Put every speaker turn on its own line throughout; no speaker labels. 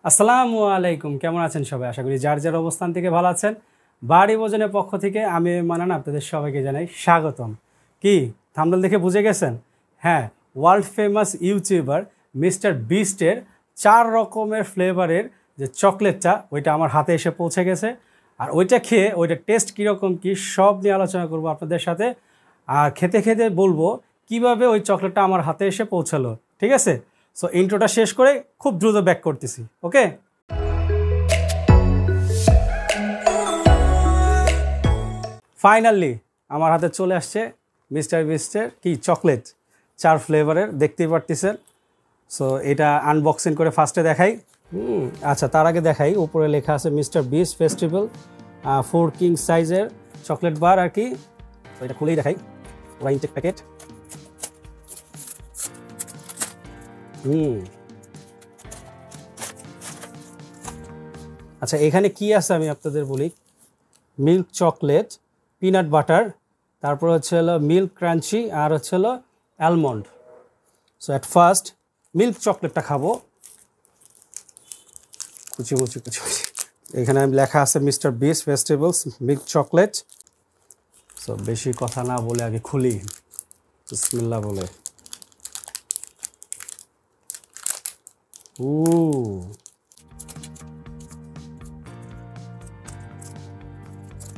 আসসালামু আলাইকুম, কেমন আছেন সবাই? আশা করি যার যার অবস্থান থেকে ভালো আছেন। বাড়ি ভোজনের পক্ষ থেকে আমি মানান আপনাদের সবাইকে জানাই স্বাগতম। কি থাম্বনেল দেখে বুঝে গেছেন? হ্যাঁ, ওয়ার্ল্ড ফেমাস ইউটিউবার মিস্টার বিস্টের 4 রকমের ফ্লেভারের যে চকলেটটা ওইটা আমার হাতে এসে পৌঁছে গেছে। আর ওইটা খেয়ে ওইটা টেস্ট কীরকম কী সব নিয়ে আলোচনা করব আপনাদের সাথে। আর খেতে খেতে বলবো কিভাবে ওই চকলেটটা আমার হাতে এসে পৌঁছালো। ঠিক আছে? সো ইন্ট্রোটা শেষ করে খুব দ্রুত ব্যাক করতেছি। ওকে, ফাইনালি আমার হাতে চলে আসছে মিস্টার বিস্টের কি চকলেট 4 ফ্লেভারের, দেখতেই পারতেছেন। সো এটা আনবক্সিং করে ফার্স্টে দেখাই। আচ্ছা, তার আগে দেখাই উপরে লেখা আছে মিস্টার বিস্ট ফেস্টিভ্যাল 4 কিং সাইজের চকলেট বার আর কি। তো এটা খুলেই দেখাই, ওরা ইনটেক প্যাকেট। আচ্ছা, এখানে কি আছে আমি আপনাদের বলি। মিল্ক চকলেট, পিনাট বাটার, তারপর হচ্ছে হলো মিল্ক ক্রাঞ্চি, আর হচ্ছে হলো almond. So at first milk চকলেটটা খাবো। কুচি কুচি কুচি কুচি এখানে লেখা আছে mister beast festivals milk chocolate. So বেশি কথা না বলে আগে খুলি, বিসমিল্লাহ বলে।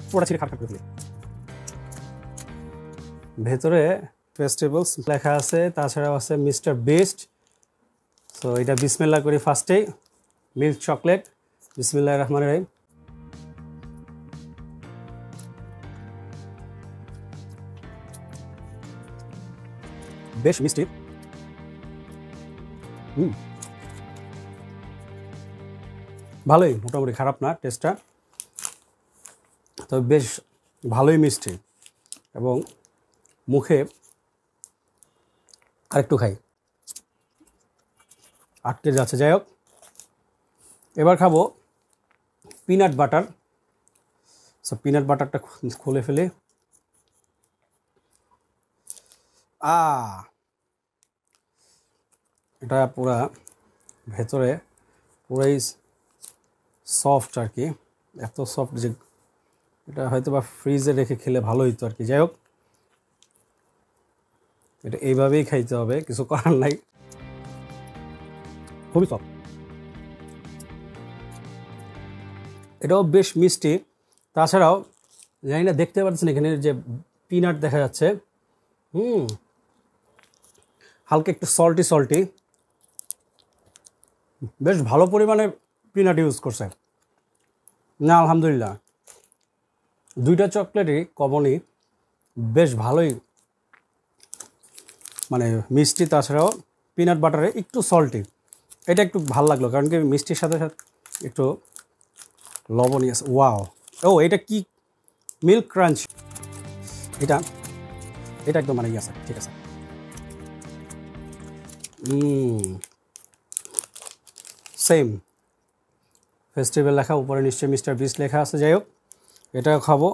পুরোটা ছিঁড়ে খাট খাট করে ভেতরে ফেস্টিভ্যালস লেখা আছে, তাছাড়াও আছে মিস্টার বিস্ট। সো এটা বিসমিল্লাহ করি ফার্স্টেই। মিল্ক চকলেট, বিসমিল্লাহির রহমানির রহিম। বেশ মিষ্টি। ভালোই, মোটামুটি খারাপ না টেস্টটা, তবে বেশ ভালোই মিষ্টি এবং মুখে আরেকটু খাই আটকে যাচ্ছে। যাই হোক, এবার খাবো পিনাট বাটার। সো পিনাট বাটারটা খুলে ফেলে। এটা পুরা ভেতরে পুরাই সফট আর কি, এত সফট যে এটা হয়তো বা ফ্রিজে রেখে খেলে ভালো হইতো আর কি। যাই হোক, এটা এইভাবেই খাইতে হবে, কিছু করার নাই। খুবই সফট, এটাও বেশ মিষ্টি। তাছাড়াও জানি না দেখতে পাচ্ছেন এখানে যে পিনাট দেখা যাচ্ছে, হালকা একটু সল্টি সল্টি, বেশ ভালো পরিমাণে পিনাট ইউজ করছে না। আলহামদুলিল্লাহ, দুইটা চকলেটই কমনই বেশ ভালোই মানে মিষ্টি, তাছাড়াও পিনাট বাটারে একটু সল্টি। এটা একটু ভালো লাগলো, কারণ কি মিষ্টির সাথে সাথে একটু লবণই আছে। ওয়াও, এটা কি মিল্ক ক্রাঞ্চ, এটা একদম মানে আছে। ঠিক আছে, সেম ফেস্টিভ্যাল লেখা, উপরে নিশ্চয়ই মিস্টার বিস্ট লেখা আছে। যাই হোক, এটাও খাবো।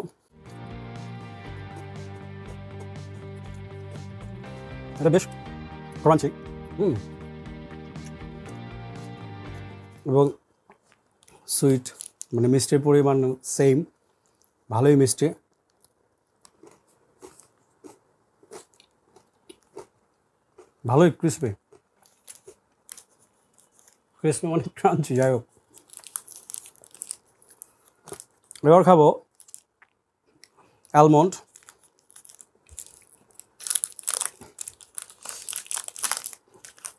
এটা বেশ ক্রাঞ্চি এবং সুইট, মানে মিষ্টির পরিমাণ সেম, ভালোই মিষ্টি। ভালোই ক্রিসপি মানে ক্রাঞ্চি। যাই হোক, এবার খাবো অ্যালমন্ড।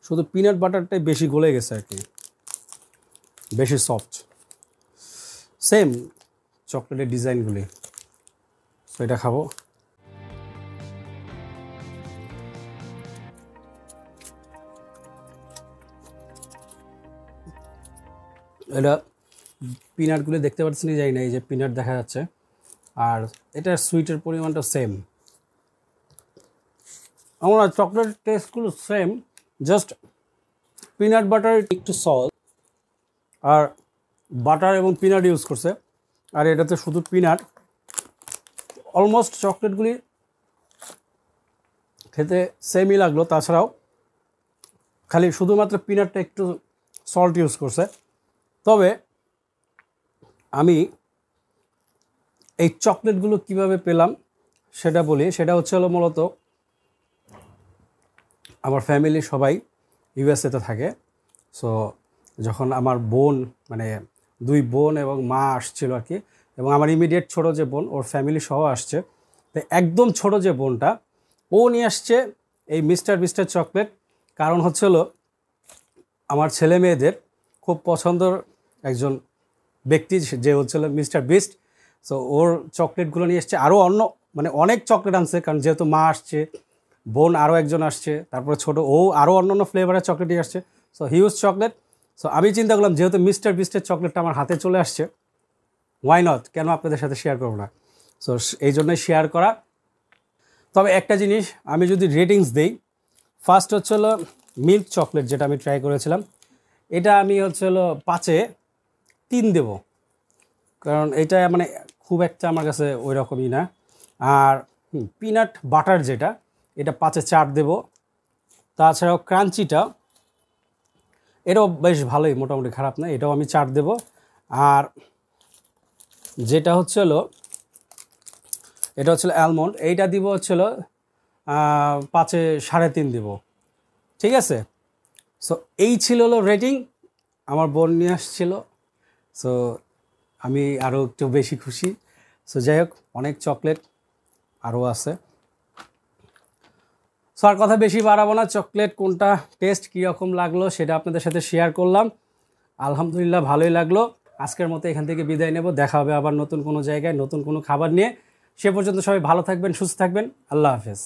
শুধু পিনাট বাটারটাই বেশি গলে গেছে আর কি, বেশি সফট, সেম চকলেটের ডিজাইনগুলি। তো এটা খাবো। এটা পিনাটগুলি দেখতে পাচ্ছেন, যাই না, এই যে পিনাট দেখা যাচ্ছে, আর এটার সুইটের পরিমাণটা সেম। আমার চকলেট টেস্টগুলো সেম, জাস্ট পিনাট বাটার একটু সল্ট আর বাটার এবং পিনাট ইউজ করছে, আর এটাতে শুধু পিনাট। অলমোস্ট চকলেটগুলি খেতে সেমই লাগলো, তাছাড়াও খালি শুধুমাত্র পিনাটটা একটু সল্ট ইউজ করছে, তবে আমি এই চকলেটগুলো কিভাবে পেলাম সেটা বলি। সেটা হচ্ছে হলো মূলত আমার ফ্যামিলি সবাই ইউএসএতে থাকে। সো যখন আমার বোন মানে 2 বোন এবং মা আসছিল আর কি, এবং আমার ইমিডিয়েট ছোটো যে বোন ওর ফ্যামিলি সহ আসছে, তো একদম ছোটো যে বোনটা ও নিয়ে আসছে এই মিস্টার বিস্টের চকলেট। কারণ হচ্ছে হলো আমার ছেলে মেয়েদের খুব পছন্দের একজন ব্যক্তি যে হচ্ছিল মিস্টার বিস্ট। সো ওর চকলেটগুলো নিয়ে এসছে, আরও অন্য মানে অনেক চকলেট আনছে, কারণ যেহেতু মা আসছে, বোন আরও একজন আসছে, তারপরে ছোটো ও আরও অন্য ফ্লেভারের চকলেট নিয়ে আসছে। So huge chocolate. সো আমি চিন্তা করলাম যেহেতু মিস্টার বিস্টের চকলেটটা আমার হাতে চলে আসছে, ওয়াই নট, কেন আপনাদের সাথে শেয়ার করবো না। সো এই জন্যই শেয়ার করা। তবে একটা জিনিস আমি যদি রেটিংস দিই, ফার্স্ট হচ্ছে হলো মিল্ক চকলেট, যেটা আমি ট্রাই করেছিলাম, এটা আমি হচ্ছে হলো 5-এ 3 দেব, কারণ এটা মানে খুব একটা আমার কাছে ওই রকমই না। আর পিনাট বাটার যেটা, এটা 5-এ 4 দেব। তাছাড়াও ক্রাঞ্চিটা, এটাও বেশ ভালোই, মোটামুটি খারাপ না, এটাও আমি 4 দেব। আর যেটা হচ্ছে হলো এটা হচ্ছিল অ্যালমন্ড, এইটা দিব হচ্ছিল 5-এ 3.5 দেব। ঠিক আছে। সো এই ছিল হলো রেটিং। আমার বোন নিয়ে আসছিল, সো আমি আরও একটু বেশি খুশি। সো যাই হোক, অনেক চকলেট আরও আছে। সো আর কথা বেশি বাড়াবো না, চকলেট কোনটা টেস্ট কীরকম লাগলো সেটা আপনাদের সাথে শেয়ার করলাম। আলহামদুলিল্লাহ ভালোই লাগলো। আজকের মতো এখান থেকে বিদায় নেব, দেখা হবে আবার নতুন কোনো জায়গায় নতুন কোনো খাবার নিয়ে। সে পর্যন্ত সবাই ভালো থাকবেন, সুস্থ থাকবেন। আল্লাহ হাফেজ।